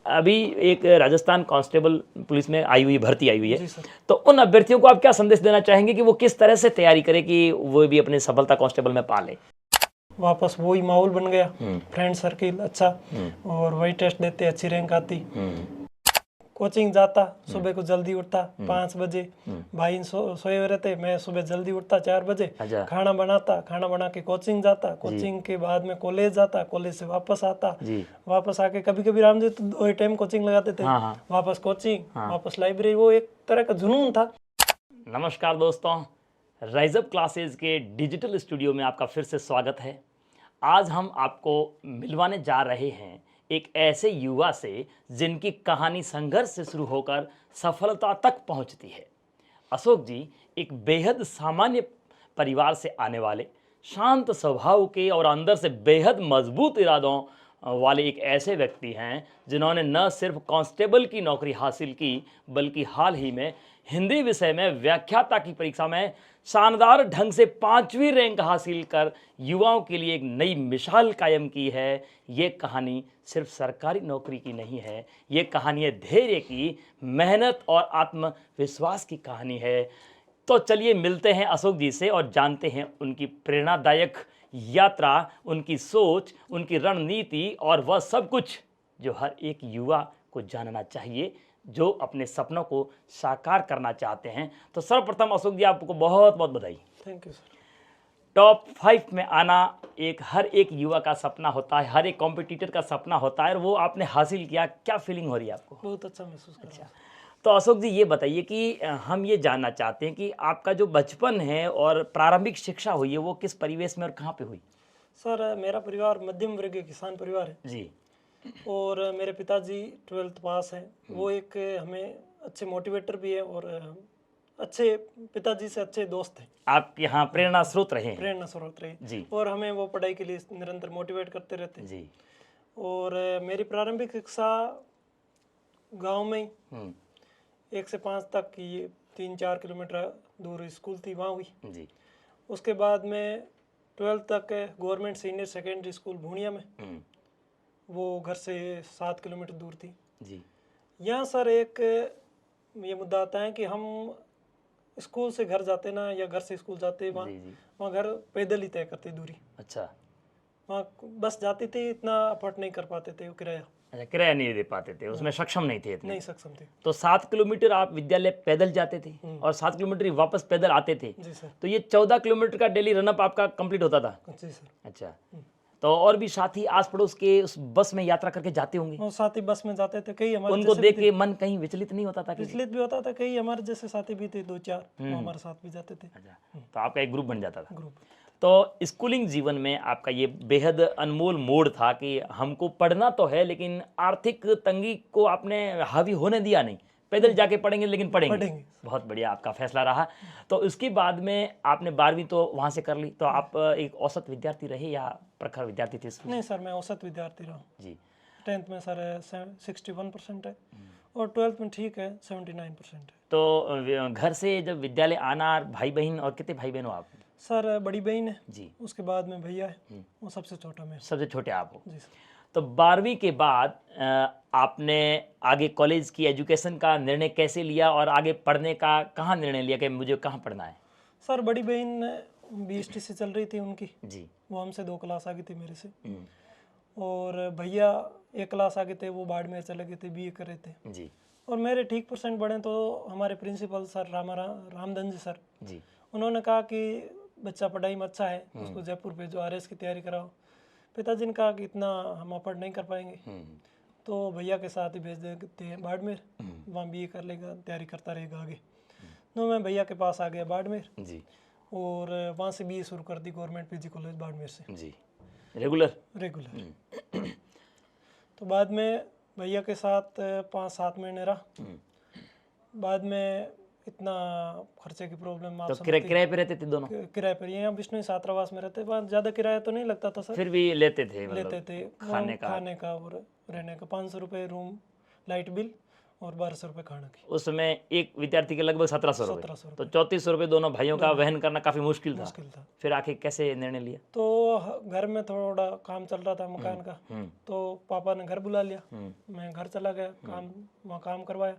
अभी एक Rajasthan constable police में आई हुई भर्ती आई हुई है, जी सर। तो उन अभ्यर्थियों को आप क्या संदेश देना चाहेंगे कि वो किस तरह से तैयारी करें कि वो भी अपनी सफलता कांस्टेबल में पा ले? वापस वही माहौल बन गया, फ्रेंड सर्किल अच्छा, और वही टेस्ट देते अच्छी रैंक आती। कोचिंग जाता, सुबह को जल्दी उठता 5 बजे, भाई सोए हुए रहते, मैं सुबह जल्दी उठता 4 बजे, अच्छा। खाना बनाता, खाना बना के कोचिंग जाता, कोचिंग के बाद में कॉलेज जाता, कॉलेज से वापस आता, जी। वापस आके कभी कभी रामदेव तो 2 टाइम कोचिंग लगाते थे। हाँ, हाँ। वापस कोचिंग, वापस लाइब्रेरी, वो एक तरह का जुनून था। नमस्कार दोस्तों, राइज अप क्लासेज के डिजिटल स्टूडियो में आपका फिर से स्वागत है। आज हम आपको मिलवाने जा रहे हैं एक ऐसे युवा से जिनकी कहानी संघर्ष से शुरू होकर सफलता तक पहुंचती है। अशोक जी एक बेहद सामान्य परिवार से आने वाले, शांत स्वभाव के और अंदर से बेहद मजबूत इरादों वाले एक ऐसे व्यक्ति हैं जिन्होंने न सिर्फ कांस्टेबल की नौकरी हासिल की, बल्कि हाल ही में हिंदी विषय में व्याख्याता की परीक्षा में शानदार ढंग से 5वीं रैंक हासिल कर युवाओं के लिए एक नई मिसाल कायम की है। ये कहानी सिर्फ सरकारी नौकरी की नहीं है, ये कहानी है धैर्य की, मेहनत और आत्मविश्वास की कहानी है। तो चलिए मिलते हैं अशोक जी से और जानते हैं उनकी प्रेरणादायक यात्रा, उनकी सोच, उनकी रणनीति और वह सब कुछ जो हर एक युवा को जानना चाहिए जो अपने सपनों को साकार करना चाहते हैं। तो सर्वप्रथम अशोक जी आपको बहुत बहुत बधाई। Thank you sir. टॉप 5 में आना हर एक युवा का सपना होता है, हर एक कॉम्पिटिटर का सपना होता है, और वो आपने हासिल किया। क्या फीलिंग हो रही है आपको? बहुत अच्छा महसूस कर रहा हूं। तो अशोक जी ये बताइए कि हम ये जानना चाहते हैं कि आपका जो बचपन है और प्रारंभिक शिक्षा हुई है वो किस परिवेश में और कहाँ पे हुई? सर मेरा परिवार मध्यम वर्गीय किसान परिवार है जी। और मेरे पिताजी 12th पास हैं। वो एक हमें अच्छे मोटिवेटर भी है और अच्छे पिताजी से अच्छे दोस्त हैं। आप यहाँ प्रेरणा स्रोत रहे हैं? प्रेरणा स्रोत रहे जी। और हमें वो पढ़ाई के लिए निरंतर मोटिवेट करते रहते हैं। जी। और मेरी प्रारंभिक शिक्षा गांव में ही 1 से 5 तक की 3-4 किलोमीटर दूर स्कूल थी, वहाँ हुई। जी। उसके बाद में 12th तक government senior secondary school Bhuniya में, वो घर से 7 किलोमीटर दूर थी। जी। यहाँ सर एक ये मुद्दा आता है कि हम स्कूल से घर जाते ना या घर से स्कूल जाते, वहाँ घर पैदल ही तय करते दूरी। अच्छा। वहाँ बस जाती थी, इतना अफोर्ड नहीं कर पाते थे वो किराया। अच्छा, किराया नहीं दे पाते थे, उसमें सक्षम नहीं थे इतने? नहीं सक्षम थे। तो 7 किलोमीटर आप विद्यालय पैदल जाते थे और 7 किलोमीटर ही वापस पैदल आते थे? जी सर। तो ये 14 किलोमीटर का डेली रनअप आपका कंप्लीट होता था? जी सर। अच्छा। तो और भी साथी आस पड़ोस के उस बस में यात्रा करके जाते होंगे? वो साथी बस में जाते थे, कई हमारे उनको देख के मन कहीं विचलित नहीं होता था? विचलित भी होता था, कई हमारे जैसे साथी भी थे 2-4, वो हमारे साथ भी जाते थे। अच्छा, तो आपका एक ग्रुप बन जाता था? ग्रुप। तो स्कूलिंग जीवन में आपका ये बेहद अनमोल मोड़ था कि हमको पढ़ना तो है लेकिन आर्थिक तंगी को आपने हावी होने दिया नहीं, पैदल जाके पढ़ेंगे लेकिन पढ़ेंगे। बहुत बढ़िया आपका फैसला रहा। तो उसके बाद में आपने 12वीं तो वहाँ से कर ली, तो आप एक औसत विद्यार्थी रहे या प्रखर विद्यार्थी थे? नहीं सर, मैं औसत विद्यार्थी रहा। जी। 10th में सर 61% है और 12th में ठीक है 79% है। तो घर से जब विद्यालय आना, भाई बहन और कितने भाई बहन हो आप? सर बड़ी बहन है जी। उसके बाद में भैया है, वो सबसे छोटा मैं। सबसे छोटे आप हो? जी सर। तो 12वीं के बाद आपने आगे कॉलेज की एजुकेशन का निर्णय कैसे लिया और आगे पढ़ने का कहाँ निर्णय लिया कि मुझे कहाँ पढ़ना है? सर बड़ी बहन BSTC चल रही थी उनकी। जी। वो हमसे 2 क्लास आगे थी मेरे से। और भैया 1 क्लास आगे थे, वो बाड़मेर चले गए थे, BA कर रहे थे। जी। और मेरे ठीक % बढ़े तो हमारे प्रिंसिपल सर रामधन जी सर जी। उन्होंने कहा कि बच्चा पढ़ाई में अच्छा है, उसको जयपुर भेजो, RS की तैयारी कराओ। पिताजी ने कहा कि इतना हम अफोर्ड नहीं कर पाएंगे, तो भैया के साथ ही भेज देते हैं बाड़मेर, वहाँ BA कर लेगा, तैयारी करता रहेगा आगे। तो मैं भैया के पास आ गया बाड़मेर जी, और वहाँ से BA शुरू कर दी गवर्नमेंट PG कॉलेज बाड़मेर से जी, रेगुलर। तो बाद में भैया के साथ 5-7 महीने रहा। बाद में इतना खर्चे की प्रॉब्लम, आप तो किराए पे रहते थे दोनों? किराए पर, यहाँ विष्णु छात्रावास में रहते, वहाँ ज़्यादा किराया तो नहीं लगता था सर, फिर भी लेते थे खाने का और रहने का 500 रुपये रूम, लाइट बिल और 1200 रुपये खाने की। उसमें एक विद्यार्थी के लगभग 1700 रुपये, 1700 तो 3400 रुपये दोनों भाइयों का वहन करना काफ़ी मुश्किल था। मुश्किल था। फिर आखिर कैसे निर्णय लिया? तो घर में थोड़ा काम चल रहा था मकान का, तो पापा ने घर बुला लिया, मैं घर चला गया, वहाँ काम करवाया।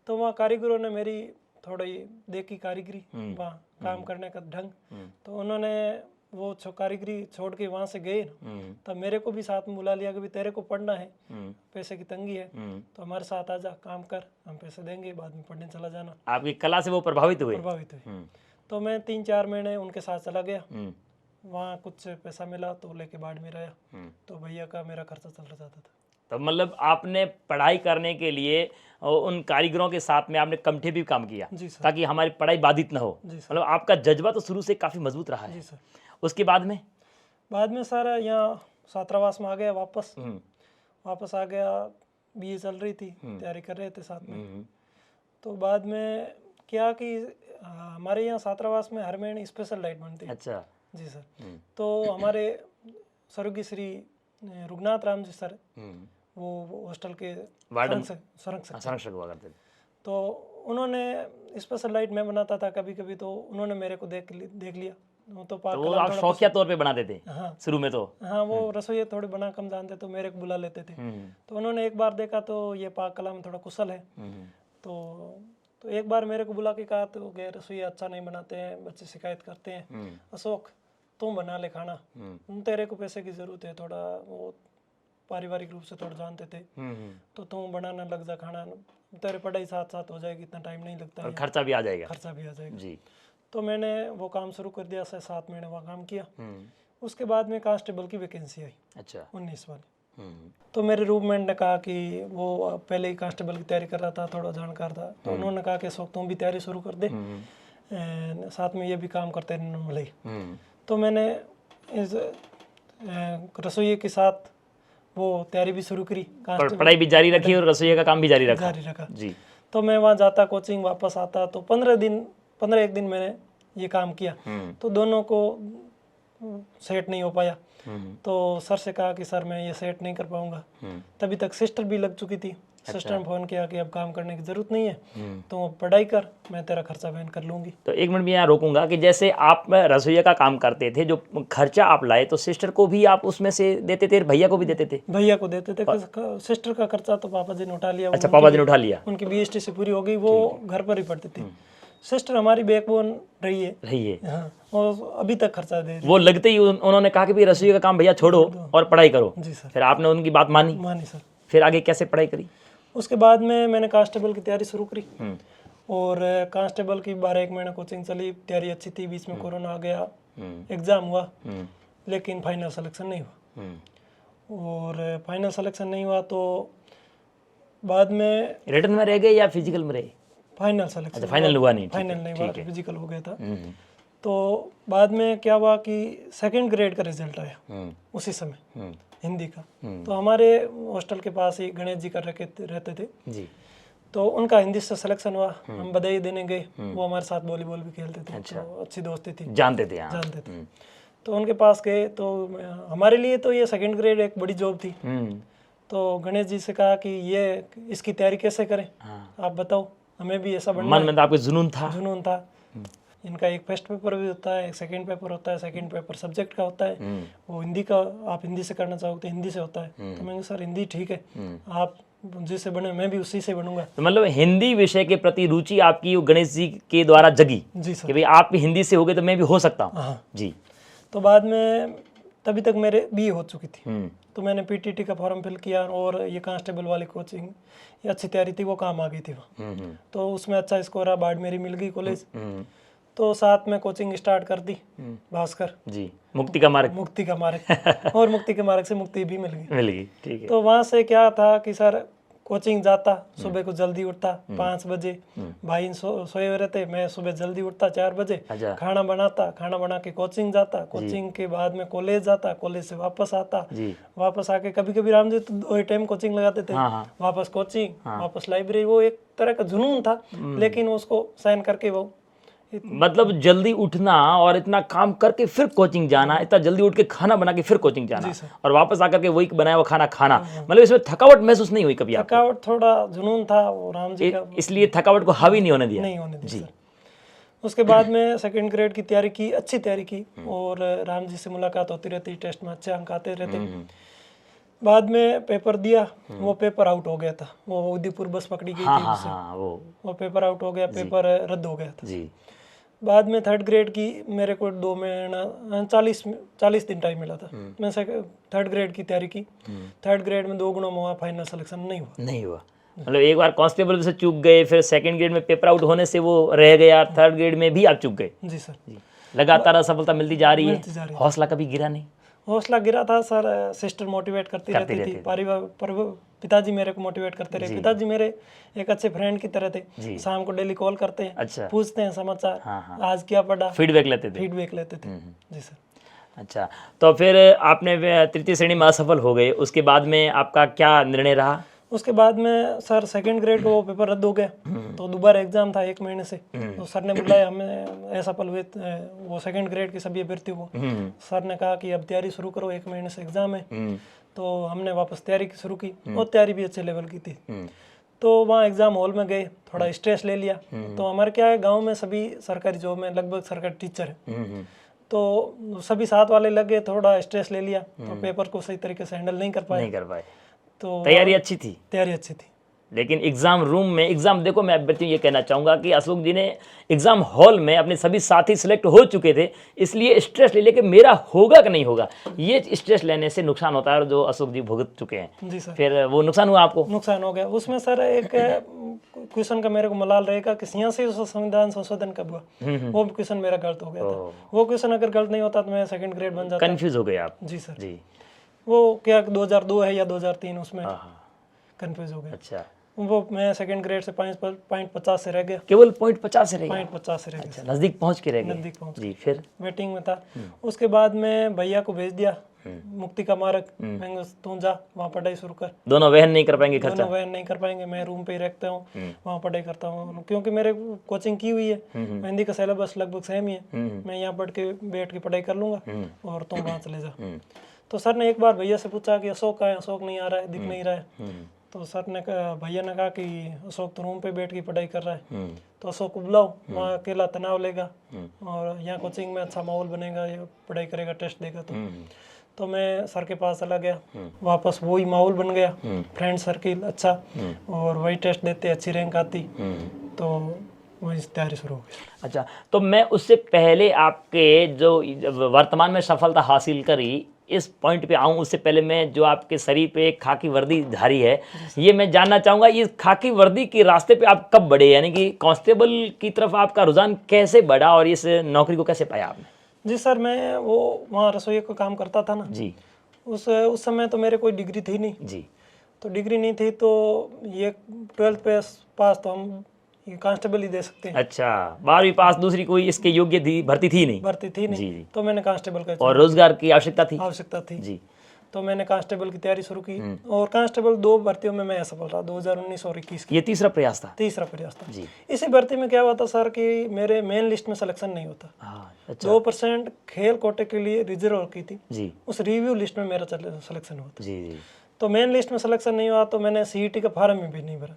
तो वहाँ कारीगरों ने मेरी थोड़ी देखी कारीगरी, वहाँ काम करने का ढंग, तो उन्होंने वो कारीगरी छोड़ के वहाँ से गए ना, तब मेरे को भी साथ में बुला लिया कि भी तेरे को पढ़ना है, पैसे की तंगी है, तो हमारे साथ आजा, काम कर, हम पैसे देंगे, बाद में पढ़ने चला जाना। आपकी कला से वो प्रभावित हुए? प्रभावित हुए। तो मैं 3-4 महीने उनके साथ चला गया, वहाँ कुछ पैसा मिला तो लेके बाड़मेर आया, तो भैया का मेरा खर्चा चल रहा जाता था। तो मतलब आपने पढ़ाई करने के लिए उन कारीगरों के साथ में आपने कमठे भी काम किया जी सर। ताकि हमारी पढ़ाई बाधित ना हो। जी सर। मतलब आपका जज्बा तो शुरू से काफ़ी मजबूत रहा है। जी सर। उसके बाद में सर यहाँ छात्रावास में आ गया, वापस आ गया, बीए चल रही थी, तैयारी कर रहे थे साथ में। तो बाद में क्या कि हमारे यहाँ छात्रावास में हर महीने स्पेशल डाइट बनती है। अच्छा। जी सर। तो हमारे स्वर्गीय श्री रघुनाथ राम जी सर, वो हॉस्टल के संरक्षक हुआ करते थे। तो उन्होंने स्पेशल डाइट मैं बनाता था कभी कभी, तो उन्होंने मेरे को देख लिया। तो वो आप शौकिया तौर पे बनाते थे? हाँ शुरू में तो हाँ, वो रसोई थोड़ी बना कम जानते, तो मेरे को बुला लेते थे। तो उन्होंने एक बार देखा तो ये पाक कला में थोड़ा कुशल है, तो एक बार मेरे को बुला के कहा तो गए, रसोई अच्छा नहीं बनाते हैं, बच्चे शिकायत करते हैं, अशोक तुम बना ले खाना, तेरे को पैसे की जरूरत है, थोड़ा वो पारिवारिक रूप से थोड़ा जानते थे, तो तुम बनाना लग जा खाना, तेरे पढ़ाई साथ साथ हो जाएगी, इतना टाइम नहीं लगता है, खर्चा भी आ जाएगा। खर्चा भी आ जाएगा जी। तो मैंने वो काम शुरू कर दिया, 7 महीने वहाँ काम किया। उसके बाद में कांस्टेबल की वैकेंसी आई। अच्छा। 19 वाली। तो मेरे रूममेट ने कहा कि वो पहले ही कांस्टेबल की तैयारी कर रहा था, थोड़ा जानकार था, तो उन्होंने कहा कि शौक तुम भी तैयारी शुरू कर दे, साथ में ये भी काम करते रहने वाले। तो मैंने इस रसोई के साथ वो तैयारी भी शुरू करी, पढ़ाई भी जारी रखी और रसोई का काम भी जारी रखा जी। तो मैं वहाँ जाता, कोचिंग वापस आता, तो 15 दिन मैंने ये काम किया, तो दोनों को सेट नहीं हो पाया। तो सर से कहा कि सर मैं ये सेट नहीं कर पाऊंगा। तभी तक सिस्टर भी लग चुकी थी। सिस्टर ने फोन किया कि अब काम करने की जरूरत नहीं है, तो पढ़ाई कर, मैं तेरा खर्चा वहन कर लूंगी। तो एक मिनट में यहाँ रोकूंगा कि जैसे आप रसोईया का काम करते थे, जो खर्चा आप लाए, तो सिस्टर को भी आप उसमें से देते थे, भैया को भी देते थे? भैया को देते थे। सिस्टर का खर्चा तो पापा जी ने उठा लिया। अच्छा, पापा जी ने उठा लिया। उनकी BST पूरी हो गई, वो घर पर ही पढ़ती थी। सिस्टर हमारी बैकबोन रही है। हाँ, और अभी तक खर्चा दे रही। वो लगते ही उन्होंने कहा कि भाई रसोई का काम भैया छोड़ो और पढ़ाई करो। जी सर। फिर आपने उनकी बात मानी सर। फिर आगे कैसे पढ़ाई करी? उसके बाद में मैंने कांस्टेबल की तैयारी शुरू करी, और कांस्टेबल की 12-1 महीना कोचिंग चली, तैयारी अच्छी थी। बीच में कोरोना आ गया, एग्जाम हुआ, लेकिन फाइनल सिलेक्शन नहीं हुआ। और फाइनल सिलेक्शन नहीं हुआ तो बाद में रिटर्न में रह गए या फिजिकल में रहे? Final selection. अच्छा, फाइनल हुआ नहीं? फाइनल नहीं हुआ, फिजिकल हो गया था। तो बाद में क्या हुआ कि 2nd ग्रेड का रिजल्ट आया उसी समय, हिंदी का। तो हमारे हॉस्टल के पास ही गणेश जी कर रहते थे जी। तो उनका हिंदी से सिलेक्शन हुआ, हम बधाई देने गए। वो हमारे साथ वॉलीबॉल भी खेलते थे। अच्छा। तो अच्छी दोस्ती थी, जानते थे। तो उनके पास गए, तो हमारे लिए तो ये 2nd ग्रेड एक बड़ी जॉब थी। तो गणेश जी से कहा कि ये इसकी तैयारी कैसे करें, आप बताओ, हमें भी ऐसा बनना। मन में आपके जुनून था। इनका एक फर्स्ट पेपर भी होता है, एक सेकंड पेपर होता है। सेकंड पेपर सब्जेक्ट का होता है, वो हिंदी का, आप हिंदी से करना चाहो तो हिंदी से होता है। तो मैंने सर हिंदी ठीक है, आप जिससे बने मैं भी उसी से बनूंगा। तो मतलब हिंदी विषय के प्रति रुचि आपकी गणेश जी के द्वारा जगी जी सर, कि भाई आप भी हिंदी से हो गए तो मैं भी हो सकता हूँ। हाँ जी। तो बाद में तभी तक मेरे BA हो चुकी थी, तो मैंने PTT का फॉर्म फिल किया, और ये कांस्टेबल वाली कोचिंग, ये अच्छी तैयारी थी, वो काम आ गई थी वहाँ। तो उसमें अच्छा स्कोर आ, बाड़मेर मिल गई कॉलेज। तो साथ में कोचिंग स्टार्ट कर दी, भास्कर जी, मुक्ति का मार्ग और मुक्ति के मार्ग से मुक्ति भी मिल गई। ठीक है। तो वहाँ से क्या था कि सर कोचिंग जाता, सुबह को जल्दी उठता 5 बजे, भाई सोए हुए रहते, मैं सुबह जल्दी उठता 4 बजे, खाना बना के कोचिंग जाता, कोचिंग के बाद में कॉलेज जाता, कॉलेज से वापस आता, वापस आके कभी कभी राम जी तो 2 टाइम कोचिंग लगाते थे। वापस कोचिंग, वापस लाइब्रेरी। वो एक तरह का जुनून था, लेकिन उसको सहन करके वो मतलब जल्दी उठना और इतना काम करके फिर कोचिंग जाना, इतना जल्दी उठ के खाना बना के फिर कोचिंग जाना और वापस आकर के वही बनाया हुआ खाना खाना, मतलब इसमें थकावट महसूस नहीं हुई कभी आपको? थकावट थोड़ा जुनून था वो राम जी का, इसलिए थकावट को हावी नहीं होने दिया? नहीं होने दिया सर। उसके बाद में सेकंड ग्रेड की तैयारी की, अच्छी तैयारी की और राम जी से मुलाकात होती रहती, टेस्ट में अच्छे अंक आते रहते। बाद में पेपर दिया, वो पेपर आउट हो गया था, वो उदयपुर बस पकड़ी गई थी उससे, वो पेपर आउट हो गया, पेपर रद्द हो गया था जी। बाद में थर्ड ग्रेड की मेरे को 2 महीना 40 दिन टाइम मिला था। मैं थर्ड ग्रेड की तैयारी की, थर्ड ग्रेड में 2 गुणों में हुआ, फाइनल सिलेक्शन नहीं हुआ। मतलब एक बार कांस्टेबल से चूक गए, फिर सेकंड ग्रेड में पेपर आउट होने से वो रह गया, थर्ड ग्रेड में भी आप चूक गए? जी सर। लगातार असफलता मिलती जा रही है, हौसला कभी गिरा नहीं? हौसला गिरा था सर, सिस्टर मोटिवेट करती रहती थी, पिताजी मेरे को मोटिवेट करते रहे। पिताजी मेरे एक अच्छे फ्रेंड की तरह थे, शाम को डेली कॉल करते हैं, अच्छा, पूछते हैं समाचार, आज क्या पढ़ा, फीडबैक लेते थे। जी सर। अच्छा, तो फिर आपने तृतीय श्रेणी में असफल हो गए, उसके बाद में आपका क्या निर्णय रहा? उसके बाद में सर सेकंड ग्रेड का वो पेपर रद्द हो गया, तो दोबारा एग्जाम था 1 महीने से, तो सर ने बुलाया हमें, असफल हुए वो सेकंड ग्रेड की सभी अभ्यर्थियों को। सर ने कहा कि अब तैयारी शुरू करो, 1 महीने से एग्जाम है। तो हमने वापस तैयारी शुरू की और तैयारी भी अच्छे लेवल की थी। तो वहाँ एग्जाम हॉल में गए, थोड़ा स्ट्रेस ले लिया। तो हमारे क्या है, गाँव में सभी सरकारी जॉब में लगभग सरकारी टीचर है, तो सभी साथ वाले लगे, थोड़ा स्ट्रेस ले लिया, तो पेपर को सही तरीके से हैंडल नहीं कर पाए। तो तैयारी अच्छी थी? तैयारी अच्छी थी, लेकिन एग्जाम रूम में देखो, मैं अभ्यर्थी ये कहना चाहूँगा कि अशोक जी ने एग्जाम हॉल में अपने सभी साथी सिलेक्ट हो चुके थे, इसलिए स्ट्रेस ले लेके मेरा होगा कि नहीं होगा, ये स्ट्रेस लेने से नुकसान होता है, और जो अशोक जी भुगत चुके हैं। जी सर। फिर वो नुकसान हुआ आपको? नुकसान हो गया उसमें सर। एक क्वेश्चन का मेरे को मलाल रहेगा कि यहाँ से संविधान संशोधन कब हुआ, वो क्वेश्चन मेरा गलत हो गया था। वो क्वेश्चन अगर गलत नहीं होता तो मैं सेकंड ग्रेड बन जाता। कंफ्यूज हो गए आप? जी सर जी। वो क्या 2002 है या 2003, उसमें कंफ्यूज हो गया। अच्छा, वो मैं सेकंड ग्रेड से 5.50 से रह गया, केवल 0.50 से रह गया? 0.50 से रह गया। अच्छा, नजदीक पहुंच के रह गए? नजदीक पहुंच जी। फिर वेटिंग में था। उसके बाद में भैया को भेज दिया मुक्ति का मार्ग, मैं तू जा वहाँ पढ़ाई शुरू कर। दोनों वहन नहीं कर पाएंगे खर्चा? दोनों वहन नहीं कर पाएंगे, मैं रूम पे ही रहता हूँ, वहाँ पढ़ाई करता हूँ, क्योंकि मेरे कोचिंग की हुई है, हिंदी का सिलेबस लगभग सेम ही है, मैं यहाँ पढ़ के बैठ के पढ़ाई कर लूंगा और तुम वहाँ चले जा। तो सर ने एक बार भैया से पूछा कि अशोक का है, अशोक नहीं आ रहा है, दिख नहीं रहा है। तो सर ने कहा, भैया ने कहा कि अशोक तो रूम पे बैठ के पढ़ाई कर रहा है, तो अशोक को बुलाओ, वहाँ अकेला तनाव लेगा और यहाँ कोचिंग में अच्छा माहौल बनेगा, ये पढ़ाई करेगा, टेस्ट देगा। तो मैं सर के पास चला गया, वापस वही माहौल बन गया, फ्रेंड सर्किल अच्छा, और वही टेस्ट देते, अच्छी रैंक आती, तो वही तैयारी शुरू हो गई। अच्छा, तो मैं उससे पहले आपके जो वर्तमान में सफलता हासिल करी, इस पॉइंट पे आऊँ उससे पहले मैं जो आपके शरीर पे एक खाकी वर्दी धारी है, ये मैं जानना चाहूँगा, इस खाकी वर्दी के रास्ते पे आप कब बढ़े, यानी कि कांस्टेबल की तरफ आपका रुझान कैसे बढ़ा और इस नौकरी को कैसे पाया आपने? जी सर, मैं वो वहाँ रसोई का काम करता था ना जी, उस समय तो मेरे कोई डिग्री थी नहीं जी, तो डिग्री नहीं थी, तो ये 12th पास तो हम कांस्टेबल ही दे सकते हैं। अच्छा, 12वीं पास, दूसरी कोई इसके योग्य थी, भर्ती थी नहीं? भर्ती थी नहीं जी। तो मैंने कांस्टेबल का, और रोजगार की आवश्यकता थी जी, तो मैंने कांस्टेबल की तैयारी शुरू की और कांस्टेबल 2 भर्तियों में मैं असफल रहा, 2019 और 21 की। ये तीसरा प्रयास था जी। इसी भर्ती में क्या हुआ था सर कि मेरे मेन लिस्ट में सिलेक्शन नहीं होता। अच्छा। 2% खेल कोटे के लिए रिजर्व की थी जी, उस रिव्यू लिस्ट में मेरा सिलेक्शन हुआ था जी। तो मेन लिस्ट में सिलेक्शन नहीं हुआ तो मैंने सीईटी का फार्म भी नहीं भरा,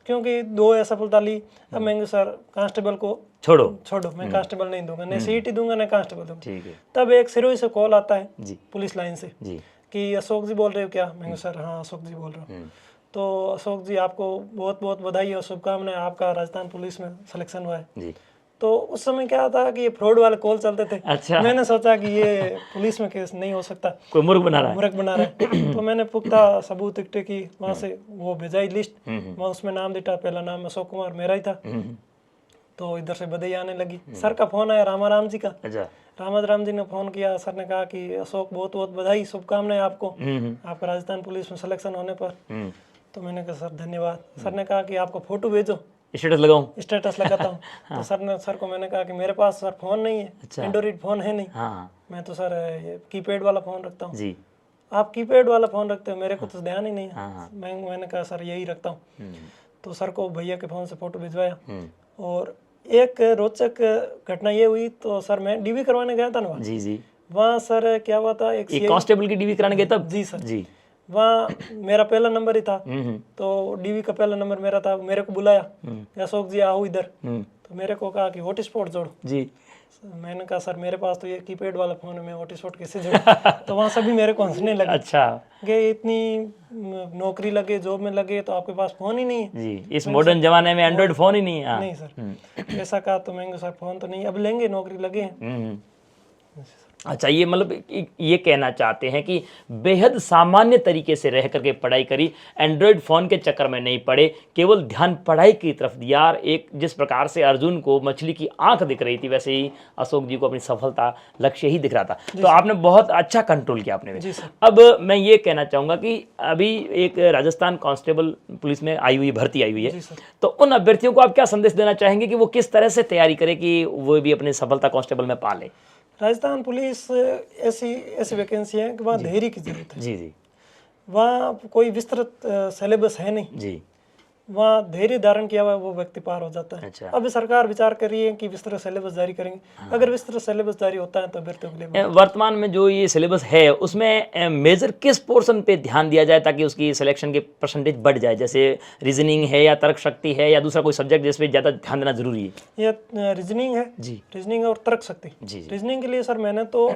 क्योंकि 2 असफलता ली। अब मैं सर कांस्टेबल को छोड़ो, मैं कांस्टेबल नहीं दूंगा, नहीं सीईटी दूंगा, नहीं कांस्टेबल दूंगा। तब एक सिरोही से कॉल आता है पुलिस लाइन से कि अशोक जी बोल रहे हो क्या? मैं सर हाँ अशोक जी बोल रहा हूँ। तो अशोक जी आपको बहुत बहुत बधाई और शुभकामनाएं, आपका राजस्थान पुलिस में सिलेक्शन हुआ है। तो उस समय क्या था कि ये फ्रॉड वाले कॉल चलते थे। अच्छा। मैंने सोचा कि ये पुलिस में केस नहीं हो सकता, कोई मूर्ख बना रहा है। तो मैंने पुख्ता सबूत इकट्ठे की, वहाँ से वो भेजाई लिस्ट, वहाँ उसमें नाम दिटा, पहला नाम अशोक कुमार मेरा ही था। तो इधर से बधाई आने लगी। सर का फोन आया, रामाराम जी का। राम जी ने फोन किया, सर ने कहा कि अशोक बहुत बहुत बधाई, शुभकामनाएं आपको, आपका राजस्थान पुलिस में सिलेक्शन होने पर। तो मैंने कहा सर धन्यवाद। सर ने कहा कि आपको फोटो भेजो, स्टेटस लगाऊं? स्टेटस लगाता हूँ। तो सर को मैंने कहा कि मेरे पास सर फोन नहीं है, एंड्रॉइड फोन है नहीं, मैं तो सर कीपैड वाला फोन रखता हूँ। आप कीपैड वाला फोन रखते हो, मेरे को तो ध्यान ही नहीं है। मैंने कहा सर यही रखता हूँ। तो सर को भैया के फोन से फोटो भिजवाया और एक रोचक घटना ये हुई, तो सर मैं डीवी करवाने गया था ना वहाँ। जी जी। वहाँ सर क्या हुआ था, एक एक कांस्टेबल की डीवी कराने गए तब? जी सर। जी। वहाँ मेरा पहला नंबर ही था, हम्म। तो डीवी का पहला नंबर मेरा था। मेरे को बुलाया कि अशोक जी आओ इधर। तो मेरे को कहा कि हॉटस्पॉट जोड़ो। जी। मैंने कहा सर मेरे पास तो ये कीपैड वाला फोन है, मैं हॉटस्पॉट कैसे जोड़ूं? तो वहाँ सभी मेरे को हंसने लगे। अच्छा। कि इतनी नौकरी लगे, जॉब में लगे, तो आपके पास फोन ही नहीं है। जी, इस मॉडर्न जमाने में एंड्रॉइड फोन ही नहीं है। हाँ। नहीं सर। ऐसा कहा तो मैंने कहा सर फोन तो नहीं, अब लेंगे, नौकरी लगे हैं। अच्छा, ये मतलब ये कहना चाहते हैं कि बेहद सामान्य तरीके से रह करके पढ़ाई करी, एंड्रॉयड फ़ोन के चक्कर में नहीं पड़े, केवल ध्यान पढ़ाई की तरफ दिया। और एक जिस प्रकार से अर्जुन को मछली की आंख दिख रही थी, वैसे ही अशोक जी को अपनी सफलता लक्ष्य ही दिख रहा था। तो आपने बहुत अच्छा कंट्रोल किया अपने में। अब मैं ये कहना चाहूँगा कि अभी एक राजस्थान कांस्टेबल पुलिस में आई हुई भर्ती आई हुई है, तो उन अभ्यर्थियों को आप क्या संदेश देना चाहेंगे कि वो किस तरह से तैयारी करें कि वो भी अपनी सफलता कांस्टेबल में पा ले? राजस्थान पुलिस ऐसी वैकेंसी है कि वहाँ धैर्य की जरूरत है। जी जी। वहाँ कोई विस्तृत सिलेबस है नहीं जी। वहाँ धैर्य धारण किया हुआ वो व्यक्ति पार हो जाता है। अच्छा। अब सरकार विचार कर रही है कि विस्तृत सिलेबस जारी करेंगे। अगर विस्तृत सिलेबस जारी होता है तो अभ्यर्थियों के लिए वर्तमान में जो ये सिलेबस है उसमें मेजर किस पोर्शन पे ध्यान दिया जाए ताकि उसकी सिलेक्शन के परसेंटेज बढ़ जाए? जैसे रीजनिंग है या तर्क शक्ति है या दूसरा कोई सब्जेक्ट जिस पे ज़्यादा ध्यान देना जरूरी है? यह रीजनिंग है जी। रीजनिंग और तर्क शक्ति। जी जी। रीजनिंग के लिए सर मैंने तो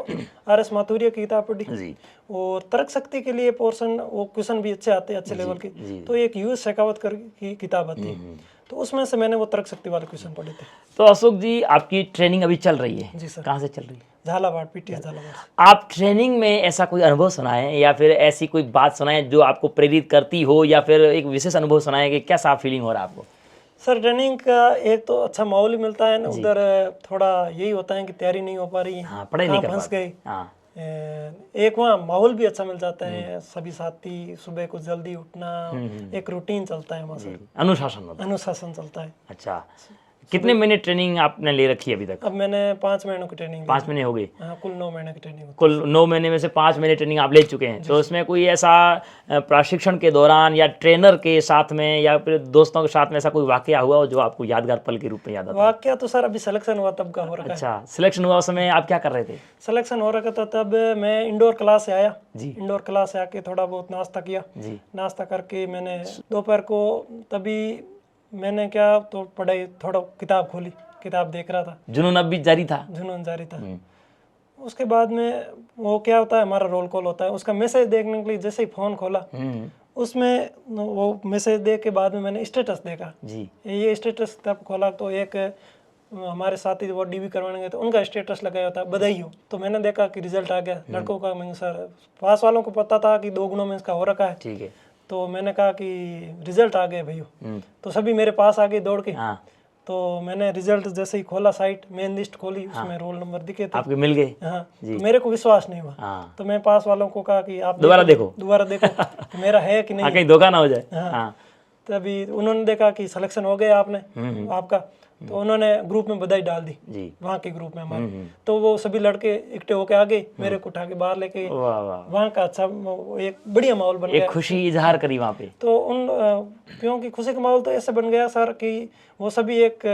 RS माथुरिया की किताब पढ़ी, जी। और तर्क शक्ति के लिए पोर्शन वो क्वेश्चन भी अच्छे आते हैं, अच्छे लेवल के। तो एक US शेखावत कर की किताब आती है, तो उसमें से मैंने वो तर्क शक्ति वाले क्वेश्चन पढ़े थे। तो अशोक जी आपकी ट्रेनिंग अभी चल रही है? जी सर। कहाँ से चल रही है? झालावाड़, PTS झालावाड़। आप ट्रेनिंग में ऐसा कोई अनुभव सुनाएं या फिर ऐसी कोई बात सुनाएं जो आपको प्रेरित करती हो, या फिर एक विशेष अनुभव सुनाएं कि कैसा फीलिंग हो रहा है आपको? सर ट्रेनिंग का एक तो अच्छा माहौल ही मिलता है ना, उधर थोड़ा यही होता है कि तैयारी नहीं हो पा रही है। हाँ, पढ़ाई नहीं कर फंस पाते। गए। हाँ। एक वहाँ माहौल भी अच्छा मिल जाता है, सभी साथी, सुबह को जल्दी उठना, एक रूटीन चलता है वहाँ से, अनुशासन होता है। अनुशासन चलता है। अच्छा, कितने महीने ट्रेनिंग आपने ले रखी है अभी तक? अब मैंने 5 महीनों की ट्रेनिंग 5 महीने हो गए? हाँ, कुल 9 महीने की ट्रेनिंग। कुल 9 महीने में से 5 महीने ट्रेनिंग आप ले चुके हैं, तो उसमें कोई ऐसा प्रशिक्षण के दौरान या ट्रेनर के साथ में या फिर दोस्तों के साथ में ऐसा कोई वाकया हुआ हो जो आपको यादगार पल के रूप में याद आता है? वाकया तो सर अभी सिलेक्शन हुआ तब का हो रखा है। अच्छा, सिलेक्शन हुआ उस समय आप क्या कर रहे थे? सिलेक्शन हो रखा था तब मैं इंडोर क्लास से आया जी। इंडोर क्लास से आके थोड़ा बहुत नाश्ता किया। जी। नाश्ता करके मैंने दोपहर को तभी मैंने क्या तो पढ़ाई, थोड़ा किताब खोली, किताब देख रहा था। जुनून अब भी जारी था? जुनून जारी था। उसके बाद में वो क्या होता है, हमारा रोल कॉल होता है, उसका मैसेज देखने के लिए जैसे ही फोन खोला उसमें वो मैसेज देख के बाद में मैंने स्टेटस देखा। जी। ये स्टेटस तब खोला तो एक हमारे साथी वो डीवी करवाने गए तो उनका स्टेटस लगाया होता है, बधाई हो। तो मैंने देखा कि रिजल्ट आ गया लड़कों का। मैं सर पास वालों को पता था कि 2 गुणों में इसका हो रखा है। ठीक है। तो मैंने कहा कि रिजल्ट आ गए भैया। तो सभी मेरे पास आ गए दौड़ के। हाँ। तो मैंने रिजल्ट जैसे ही खोला, साइट मेन लिस्ट खोली, उसमें रोल नंबर दिखे थे, आपके मिल गए? हाँ। तो मेरे को विश्वास नहीं हुआ। हाँ। तो मैं पास वालों को कहा कि आप दोबारा देखो कि मेरा है कि नहीं, कहीं धोखा ना हो जाए। हाँ। तभी उन्होंने देखा कि सिलेक्शन हो गया आपने आपका, तो उन्होंने ग्रुप में बधाई डाल दी जी। वहाँ के ग्रुप में हमारे। तो वो सभी लड़के इकट्ठे होके आ गए, मेरे को उठा के बाहर लेके गए। वाह वाह। वहाँ का अच्छा एक बढ़िया माहौल बन गया। एक खुशी इजहार करी वहाँ पे। तो उन क्योंकि खुशी का माहौल तो ऐसे बन गया सर कि वो सभी एक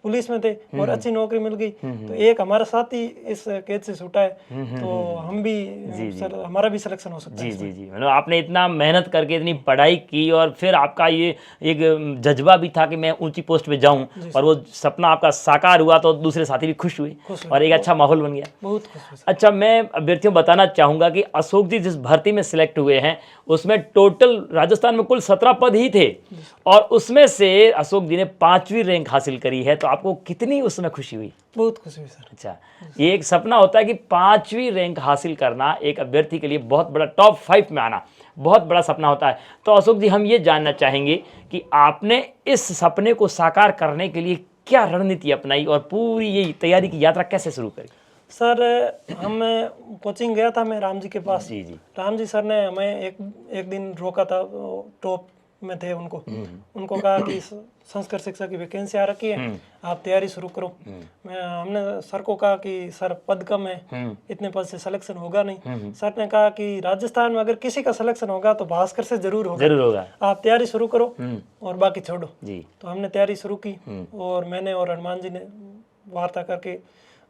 पुलिस में थे और अच्छी नौकरी मिल गई। तो एक हमारा साथी इस कैद से छूटा है, तो हम भी सर हमारा भी सिलेक्शन हो सकता है। जी जी जी। मतलब आपने इतना मेहनत करके इतनी पढ़ाई की और फिर आपका ये एक जज्बा भी था कि मैं ऊंची पोस्ट पे जाऊं, और वो सपना आपका साकार हुआ तो दूसरे साथी भी खुश हुए और एक अच्छा माहौल बन गया। बहुत खुश। अच्छा, मैं अभ्यर्थियों बताना चाहूँगा कि अशोक जी जिस भर्ती में सिलेक्ट हुए हैं उसमें टोटल राजस्थान में कुल 17 पद ही थे, और उसमें से अशोक जी ने 5वीं रैंक हासिल करी है। तो आपको कितनी उस समय खुशी हुई? बहुत खुशी हुई सर। अच्छा, ये एक सपना होता है कि 5वीं रैंक हासिल करना एक अभ्यर्थी के लिए बहुत बड़ा, टॉप 5 में आना बहुत बड़ा सपना होता है। तो अशोक जी हम ये जानना चाहेंगे कि आपने इस सपने को साकार करने के लिए क्या रणनीति अपनाई और पूरी ये तैयारी की यात्रा कैसे शुरू करी? सर हम कोचिंग गया था मैं राम जी के पास। जी जी। राम जी सर ने हमें एक दिन रोका था टॉप में थे उनको कहा कि संस्कृत शिक्षा की वैकेंसी आ रखी है, आप तैयारी शुरू करो। हमने सर को कहा कि सर पद कम है, इतने पद से सिलेक्शन होगा नहीं। सर ने कहा कि राजस्थान में अगर किसी का सिलेक्शन होगा तो भास्कर से जरूर होगा, आप तैयारी शुरू करो और बाकी छोड़ो जी। तो हमने तैयारी शुरू की और मैंने और हनुमान जी ने वार्ता करके,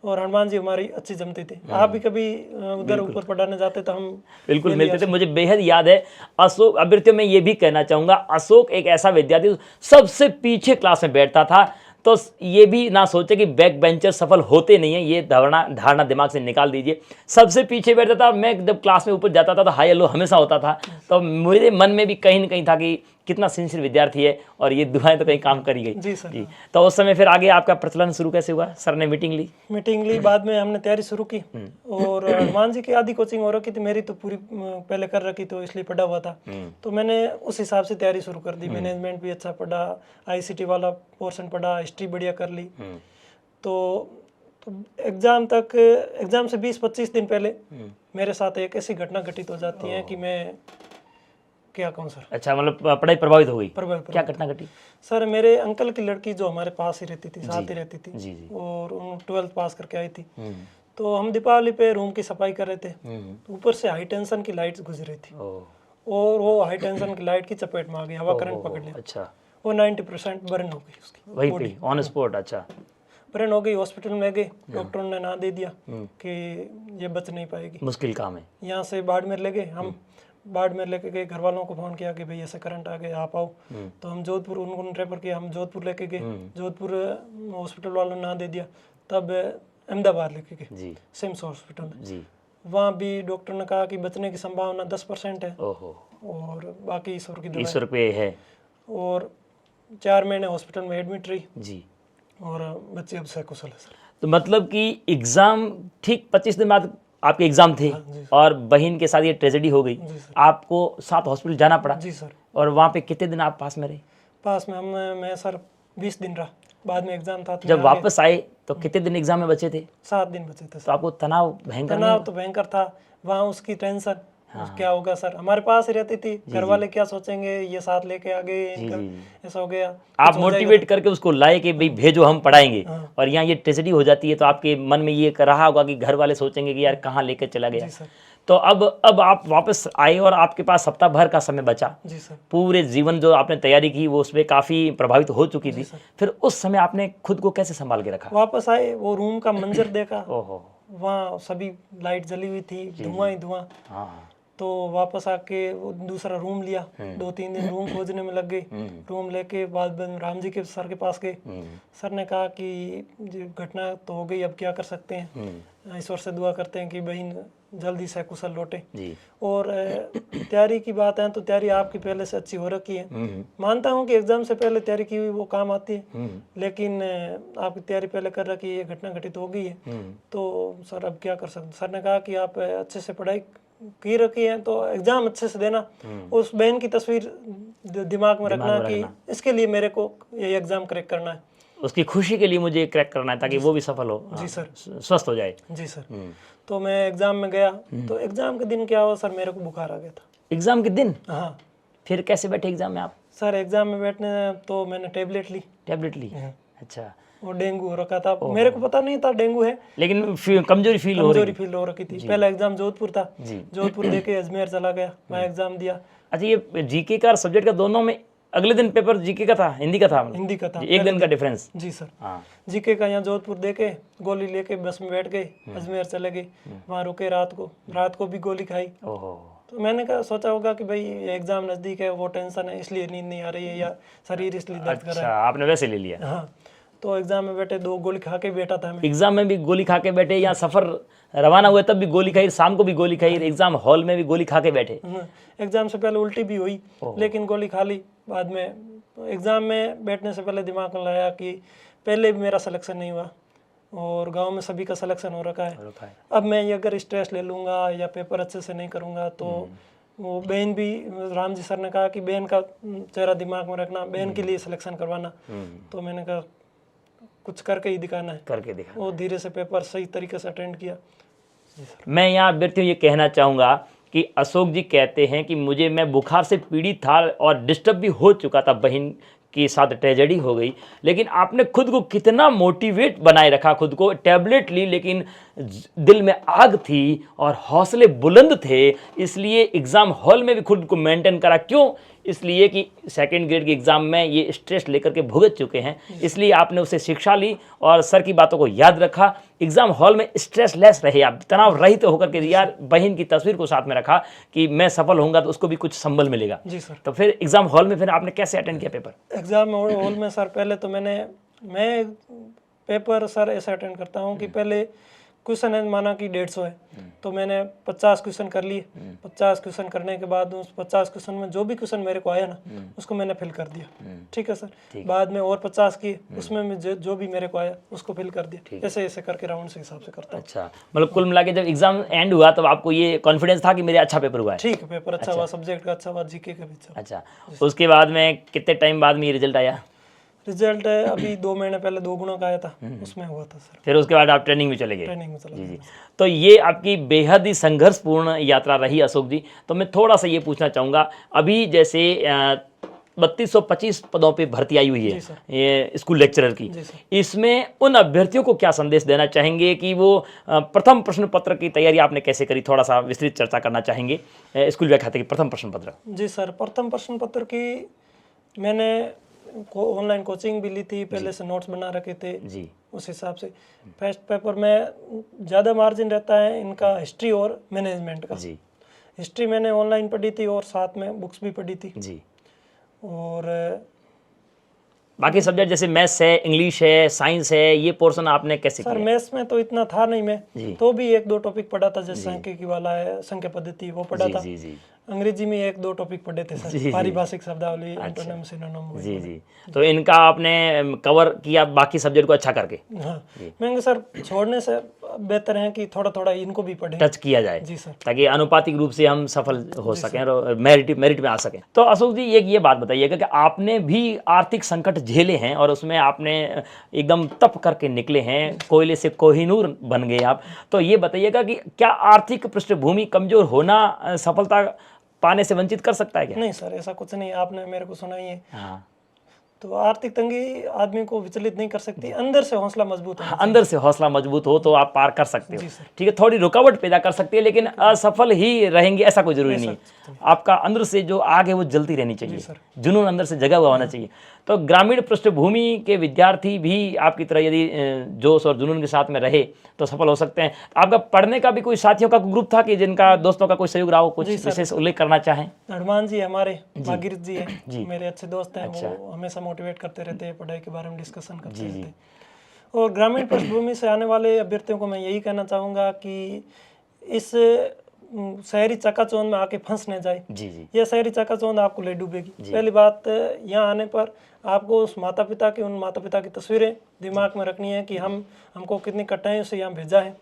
और हनुमान जी हमारी अच्छी जमती थी। आप भी कभी उधर ऊपर पढ़ाने जाते तो हम बिल्कुल मिलते थे, मुझे बेहद याद है। अशोक अभ्यर्थियों में ये भी कहना चाहूंगा, अशोक एक ऐसा विद्यार्थी सबसे पीछे क्लास में बैठता था, तो ये भी ना सोचे कि बैक बेंचर सफल होते नहीं है, ये धारणा दिमाग से निकाल दीजिए। सबसे पीछे बैठता था, मैं जब क्लास में ऊपर जाता था तो हाई हेलो हमेशा होता था, तो मेरे मन में भी कहीं ना कहीं था कि कितना सिंसियर विद्यार्थी है और ये दुआएं तो कहीं काम करी गई जी सर जी। तो उस समय फिर आगे आपका प्रचलन शुरू कैसे हुआ? सर ने मीटिंग ली, बाद में हमने तैयारी शुरू की और हनुमान जी की आधी कोचिंग हो रखी थी, मेरी तो पूरी पहले कर रखी, तो इसलिए पढ़ा हुआ था। तो मैंने उस हिसाब से तैयारी शुरू कर दी। मैनेजमेंट भी अच्छा पढ़ा, ICT वाला पोर्शन पढ़ा, हिस्ट्री बढ़िया कर ली। तो एग्जाम से 20-25 दिन पहले मेरे साथ एक ऐसी घटना घटित हो जाती है कि मैं क्या कहूँ सर। अच्छा, मतलब पढ़ाई प्रभावित हो गई? क्या घटना घटी? सर मेरे अंकल की लड़की जो हमारे पास ही रहती थी, साथ ही रहती थी जी। और 12th पास करके आई थी। तो हम दीपावली पे रूम की सफाई कर रहे थे, ऊपर से हाई टेंशन की लाइट गुजर रही थी और वो हाई टेंशन की लाइट की चपेट में आ गई, हवा करंट पकड़ लिया। अच्छा। वो 90% बर्न हो गई उसकी, वही पे ऑन स्पॉट? अच्छा, बर्न हो गई। हॉस्पिटल में गए, डॉक्टरों ने ना दे दिया कि ये बच नहीं पाएगी, मुश्किल काम है। यहाँ से बाड़मेर ले गए, हम बाड़मेर लेके गए, घर वालों को फोन किया कि भाई ऐसे करंट आ गया, आप आओ। तो हम जोधपुर, उनको रेफर किया, हम जोधपुर लेके गए, जोधपुर हॉस्पिटल वालों ने ना दे दिया, तब अहमदाबाद लेके गए सिम्स हॉस्पिटल में। वहाँ भी डॉक्टर ने कहा कि बचने की संभावना 10% है और बाकी ईश्वर पे है। और 4 महीने हॉस्पिटल में एडमिट रही जी, और बच्चे अब सकुशल है सर। तो मतलब कि एग्जाम ठीक 25 दिन बाद आपके एग्जाम थे और बहन के साथ ये ट्रेजेडी हो गई, आपको साथ हॉस्पिटल जाना पड़ा जी सर। और वहाँ पे कितने दिन आप पास में रहे? पास में मैं सर 20 दिन रहा, बाद में एग्जाम था। जब वापस आए तो कितने दिन एग्जाम में बचे थे? 7 दिन बचे थे। तो आपको तनाव तो भयंकर था, वहाँ उसकी टेंशन क्या होगा सर, हमारे पास ही रहती थी, घर वाले क्या सोचेंगे, ये साथ लेके आ गए, ऐसा हो गया। आप मोटिवेट करके उसको लाए कि भाई भेजो, हम पढ़ाएंगे, और यहाँ ये ट्रेजेडी हो जाती है तो आपके मन में ये रहा होगा कि घर वाले सोचेंगे कि यार कहाँ लेकर चला गया। तो अब आप वापस आए और आपके पास सप्ताह भर का समय बचा जी सर। पूरे जीवन जो आपने तैयारी की वो उसमें काफ़ी प्रभावित हो चुकी थी, फिर उस समय आपने खुद को कैसे संभाल के रखा? वापस आए, वो रूम का मंजर देखा, वहाँ सभी लाइट जली हुई थी, धुआं ही धुआं। तो वापस आके वो दूसरा रूम लिया, 2-3 दिन रूम खोजने में लग गए। रूम लेके बाद राम जी के सर के पास गए, सर ने कहा कि घटना तो हो गई, अब क्या कर सकते हैं, ईश्वर से दुआ करते हैं कि बहन जल्दी से कुशल लौटे। और तैयारी की बात है तो तैयारी आपकी पहले से अच्छी हो रखी है, मानता हूँ कि एग्जाम से पहले तैयारी की हुई वो काम आती है, लेकिन आपकी तैयारी पहले कर रखी है, ये घटना घटित हो गई है, तो सर अब क्या कर सकते। सर ने कहा कि आप अच्छे से पढ़ाई की रखी है तो एग्जाम अच्छे से देना, उस बहन की तस्वीर दिमाग में रखना कि इसके लिए मेरे को ये एग्जाम क्रैक करना है, उसकी खुशी के लिए मुझे क्रैक करना है ताकि वो भी सफल हो। जी सर, स्वस्थ हो जाए। जी सर। तो मैं एग्जाम में गया, तो एग्जाम के दिन क्या हुआ सर, मेरे को बुखार आ गया था। एग्जाम के दिन? हाँ। फिर कैसे बैठे एग्जाम में आप? सर एग्जाम में बैठने तो मैंने टेबलेट ली। अच्छा। वो डेंगू हो रखा था, मेरे को पता नहीं था डेंगू है, लेकिन कमजोरी फील हो रखी थी। पहला एग्जाम जोधपुर था, जोधपुर देके अजमेर चला गया, वहाँ एग्जाम दिया। अच्छा, ये जीके का सब्जेक्ट का दोनों में अगले दिन पेपर जीके का था, हिंदी का था? हिंदी का था, एक दिन का डिफरेंस। जी सर। जीके का यहाँ जोधपुर देके गोली लेके बस में बैठ गए, अजमेर चले गए, वहाँ रुके रात को भी गोली खाई। तो मैंने सोचा होगा कि भाई एग्जाम नजदीक है, वो टेंशन है इसलिए नींद नहीं आ रही है या शरीर इसलिए दर्द कर रहा है। आपने वैसे ले लिया? हाँ। तो एग्जाम में बैठे 2 गोली खा के बैठा था मैं। एग्जाम में भी गोली खा के बैठे, या सफर रवाना हुए तब भी गोली खाई, शाम को भी गोली खाई, एग्जाम हॉल में भी गोली खा के बैठे? एग्जाम से पहले उल्टी भी हुई लेकिन गोली खा ली बाद में। एग्जाम में बैठने से पहले दिमाग में लाया कि पहले भी मेरा सिलेक्शन नहीं हुआ और गांव में सभी का सिलेक्शन हो रखा है, अब मैं ये अगर स्ट्रेस ले लूँगा या पेपर अच्छे से नहीं करूँगा तो वो बहन भी, राम जी सर ने कहा कि बहन का चेहरा दिमाग में रखना, बहन के लिए सिलेक्शन करवाना। तो मैंने कहा कुछ करके ही दिखाना है, करके दिखाना। वो धीरे से पेपर सही तरीके से अटेंड किया। मैं यहाँ अभ्यर्थियों ये कहना चाहूँगा कि अशोक जी कहते हैं कि मैं बुखार से पीड़ित था और डिस्टर्ब भी हो चुका था, बहन के साथ ट्रेजेडी हो गई, लेकिन आपने खुद को कितना मोटिवेट बनाए रखा, खुद को टैबलेट ली लेकिन दिल में आग थी और हौसले बुलंद थे, इसलिए एग्ज़ाम हॉल में भी खुद को मेंटेन करा। क्यों? इसलिए कि सेकंड ग्रेड के एग्ज़ाम में ये स्ट्रेस लेकर के भुगत चुके हैं, इसलिए आपने उससे शिक्षा ली और सर की बातों को याद रखा। एग्ज़ाम हॉल में स्ट्रेस लेस रहे, आप तनाव रहित होकर के यार बहन की तस्वीर को साथ में रखा कि मैं सफल होऊंगा तो उसको भी कुछ संबल मिलेगा। जी सर। तो फिर एग्ज़ाम हॉल में फिर आपने कैसे अटेंड किया पेपर? एग्ज़ाम हॉल में सर पहले तो मैं पेपर सर ऐसा अटेंड करता हूँ कि पहले क्वेश्चन है माना कि 150 है, तो मैंने 50 क्वेश्चन कर लिए। 50 क्वेश्चन करने के बाद उस 50 क्वेश्चन में जो भी क्वेश्चन मेरे को आया ना उसको मैंने फिल कर दिया। ठीक है सर। बाद में और 50 किए, उसमें मैं जो भी मेरे को आया उसको फिल कर दिया। ऐसे ऐसे करके राउंड से हिसाब से करता हूँ। अच्छा, मतलब कुल मिला के जब एग्जाम एंड हुआ तब आपको ये कॉन्फिडेंस था कि मेरा अच्छा पेपर हुआ है? ठीक है, पेपर अच्छा हुआ, सब्जेक्ट का अच्छा हुआ, जीके का भी अच्छा। अच्छा, उसके बाद में कितने टाइम बाद में ये रिजल्ट आया? रिजल्ट अभी 2 महीने पहले 2 गुना का आया था, उसमें हुआ था सर। फिर उसके बाद आप ट्रेनिंग में चले गए? ट्रेनिंग में चला जी जी। तो ये आपकी बेहद ही संघर्षपूर्ण यात्रा रही अशोक जी। तो मैं थोड़ा सा ये पूछना चाहूँगा, अभी जैसे 3225 पदों पे भर्ती आई हुई है ये स्कूल लेक्चरर की, इसमें उन अभ्यर्थियों को क्या संदेश देना चाहेंगे कि वो प्रथम प्रश्न पत्र की तैयारी आपने कैसे करी? थोड़ा सा विस्तृत चर्चा करना चाहेंगे स्कूल व्याख्याता की प्रथम प्रश्न पत्र। जी सर, प्रथम प्रश्न पत्र की मैंने ऑनलाइन कोचिंग भी ली थी, पहले से नोट्स बना रखे थे जी। उस हिसाब से फर्स्ट पेपर में ज़्यादा मार्जिन रहता है इनका हिस्ट्री और मैनेजमेंट का जी। हिस्ट्री मैंने ऑनलाइन पढ़ी थी और साथ में बुक्स भी पढ़ी थी जी। और बाकी सब्जेक्ट जैसे मैथ्स है, इंग्लिश है, साइंस है, ये पोर्शन आपने कैसे सर किया? मैथ्स में तो इतना था नहीं मैं, तो भी 1-2 टॉपिक पढ़ा था, जैसे सांख्यिकी वाला है, संख्या पद्धति, वो पढ़ा था। जी जी। अंग्रेजी में 1-2 टॉपिक पढ़े थे सर, पारिभाषिक शब्दावली, एंटोनिम सिनोनिम। जी जी। तो इनका आपने कवर किया बाकी सब्जेक्ट को अच्छा करके? हाँ, मैं सर छोड़ने से बेहतर है कि थोड़ा थोड़ा इनको भी पढ़ें, टच किया जाए। जी सर, ताकि अनुपातिक रूप से हम सफल हो सकें और मेरिट में आ सकें। तो अशोक जी ये बात बताइएगा कि आपने भी आर्थिक संकट झेले हैं और उसमें आपने एकदम तप करके निकले हैं, कोयले से कोहिनूर बन गए आप। तो ये बताइएगा कि क्या आर्थिक पृष्ठभूमि कमजोर होना सफलता पाने से वंचित कर सकता है क्या? नहीं सर, ऐसा कुछ नहीं, आपने मेरे को सुना ही है। हाँ। तो आर्थिक तंगी आदमी को विचलित नहीं कर सकती, अंदर से हौसला मजबूत है। अंदर से हौसला मजबूत हो तो आप पार कर सकते हो। ठीक है, थोड़ी रुकावट पैदा कर सकती है लेकिन असफल ही रहेंगे ऐसा कोई जरूरी नहीं। आपका अंदर से जो आग है वो जलती रहनी चाहिए, जुनून अंदर से जगा हुआ होना चाहिए। तो ग्रामीण पृष्ठभूमि के विद्यार्थी भी आपकी तरह यदि जोश और जुनून के साथ में रहे तो सफल हो सकते हैं। आपका पढ़ने का भी कोई साथियों का ग्रुप था कि जिनका दोस्तों का कोई सहयोग रहा हो, कुछ विशेष उल्लेख करना चाहें? हनुमान जी हमारे, भागीरथ जी है, मेरे अच्छे दोस्त हैं। वो हमेशा मोटिवेट करते रहते हैं, पढ़ाई के बारे में डिस्कशन करते रहते हैं। और ग्रामीण पृष्ठभूमि से आने वाले अभ्यर्थियों को मैं यही कहना चाहूँगा कि इस शहरी चकाचौंध में आके फंस न जाए। यह शहरी चकाचौंध आपको ले डूबेगी। पहली बात, यहाँ आने पर आपको उन माता पिता की तस्वीरें दिमाग में रखनी है कि हमको कितनी कठिनाइयों से यहाँ भेजा है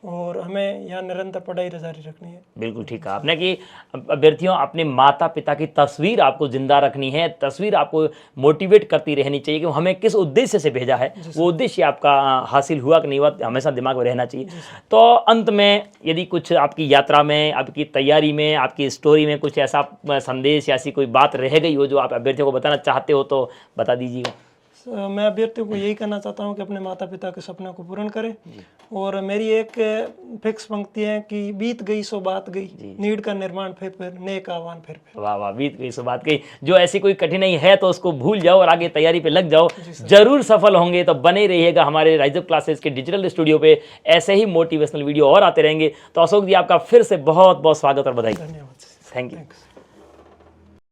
और हमें यहाँ निरंतर पढ़ाई जारी रखनी है। बिल्कुल ठीक कहा आपने कि अभ्यर्थियों अपने माता पिता की तस्वीर आपको जिंदा रखनी है, तस्वीर आपको मोटिवेट करती रहनी चाहिए कि हमें किस उद्देश्य से भेजा है, वो उद्देश्य आपका हासिल हुआ कि नहीं हुआ हमेशा दिमाग में रहना चाहिए। तो अंत में यदि कुछ आपकी यात्रा में, आपकी तैयारी में, आपकी स्टोरी में कुछ ऐसा संदेश या ऐसी कोई बात रह गई हो जो आप अभ्यर्थियों को बताना चाहते हो तो बता दीजिएगा। मैं अभ्यर्थियों को यही कहना चाहता हूं कि अपने माता पिता के सपनों को पूर्ण करें। और मेरी एक फिक्स पंक्ति है कि बीत गई सो बात गई, नीड का निर्माण फिर नेक आह्वान फिर। वाह वाह, बीत गई सो बात गई। जो ऐसी कोई कठिनाई है तो उसको भूल जाओ और आगे तैयारी पे लग जाओ, जरूर सफल होंगे। तो बने रहिएगा हमारे राइज अप क्लासेस के डिजिटल स्टूडियो पे, ऐसे ही मोटिवेशनल वीडियो और आते रहेंगे। तो अशोक जी आपका फिर से बहुत बहुत स्वागत और बधाई। धन्यवाद, थैंक यू।